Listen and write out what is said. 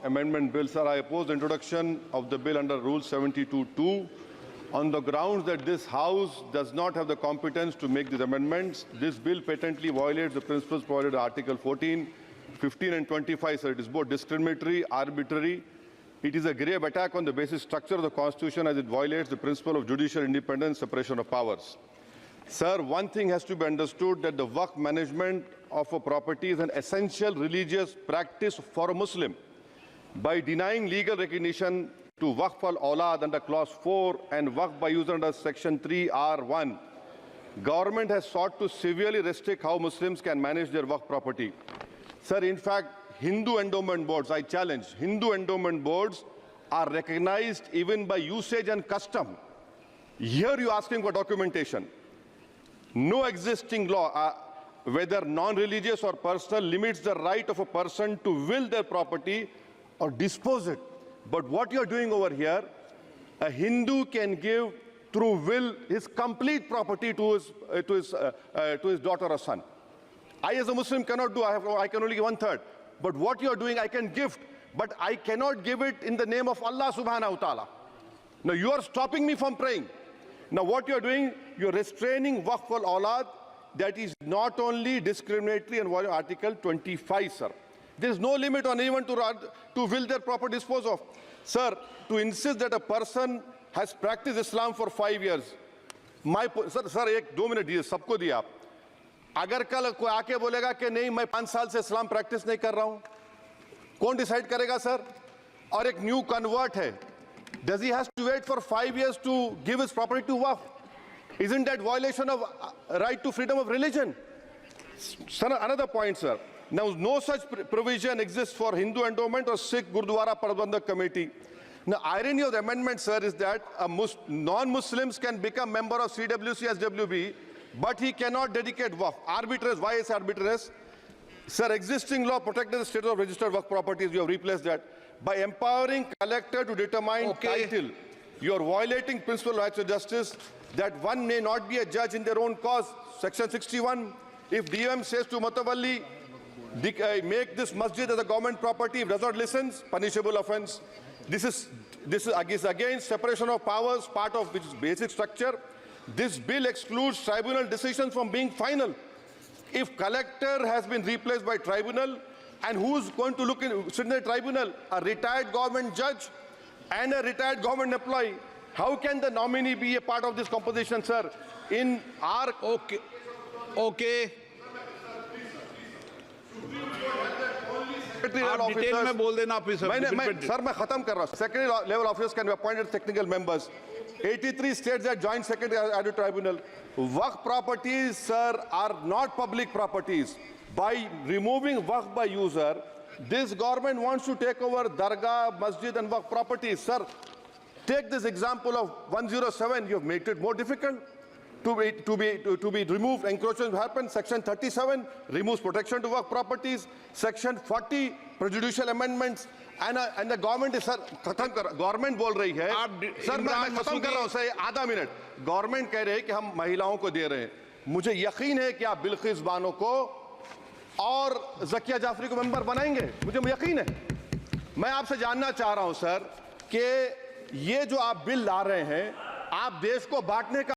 Amendment Bill. Sir, I oppose the introduction of the bill under Rule 72(2) on the grounds that this House does not have the competence to make these amendments. This bill patently violates the principles provided in Article 14, 15 and 25. Sir, it is both discriminatory, arbitrary. It is a grave attack on the basic structure of the Constitution as it violates the principle of judicial independence, separation of powers. Sir, one thing has to be understood, that the Waqf management of a property is an essential religious practice for a Muslim. By denying legal recognition to Waqf al-Awlad under Clause 4 and Waqf by user under Section 3(r)(1), government has sought to severely restrict how Muslims can manage their Waqf property. Sir, in fact, Hindu endowment boards, I challenge, Hindu endowment boards are recognized even by usage and custom. Here you are asking for documentation. No existing law, whether non-religious or personal, limits the right of a person to will their property or dispose it. But what you are doing over here, a Hindu can give through will his complete property to his daughter or son. I as a Muslim cannot do, I can only give 1/3. But what you are doing, I can gift, but I cannot give it in the name of Allah subhanahu wa ta'ala. Now you are stopping me from praying. Now what you are doing, you are restraining Waqf al-Awlad. That is not only discriminatory and violating Article 25, sir. There is no limit on anyone to will their property dispose of. Sir, to insist that a person has practiced Islam for 5 years, sir, एक 2 minute दिए, सबको दिया आप. अगर कल कोई आके बोलेगा कि नहीं मैं 5 साल से इस्लाम प्रैक्टिस नहीं कर रहा हूं, कौन डिसाइड करेगा सर? और एक न्यू कन्वर्ट है, does he has to wait for 5 years to give his property to Waqf? Isn't that violation of right to freedom of religion? Sir, another point, sir. Now, no such provision exists for Hindu endowment or Sikh Gurdwara Prabandhak Committee. Now, irony of the amendment, sir, is that non-Muslims can become member of CWC, SWB, but he cannot dedicate Waqf. Arbitrary. Why is arbitrary? Sir, existing law protected the status of registered Waqf properties. You have replaced that. By empowering collector to determine title, you are violating principle of rights of justice, that one may not be a judge in their own cause. Section 61, if DOM says to Mutawalli, make this masjid as a government property, if does not listen, punishable offense. This is against separation of powers, part of which is basic structure. This bill excludes tribunal decisions from being final. If collector has been replaced by tribunal, and who's going to sit in the tribunal? A retired government judge and a retired government employee. How can the nominee be a part of this composition, sir? In our... Okay. आप detail में बोल देना officer. Sir मैं खत्म कर रहा हूँ. Secondary level officers can be appointed as technical members. 83 states that joint secretary added tribunal. Waqf properties, sir, are not public properties. By removing Waqf by user, this government wants to take over Dargah, Masjid and Waqf properties. Sir, take this example of 107. You have made it more difficult to be removed. Encroachment happens. Section 37 removes protection to Waqf properties. Section 40 prejudicial amendments. And the government is, sir, government बोल रही है. Sir मैं खत्म कर रहा हूँ sir, आधा minute. Government कह रहे हैं कि हम महिलाओं को दे रहे हैं. मुझे यकीन है कि आप बिल्किस बानो को और ज़किया जाफरी को मेंबर बनाएंगे. मुझे यकीन है. मैं आपसे जानना चाह रहा हूं सर कि ये जो आप बिल ला रहे हैं, आप देश को बांटने का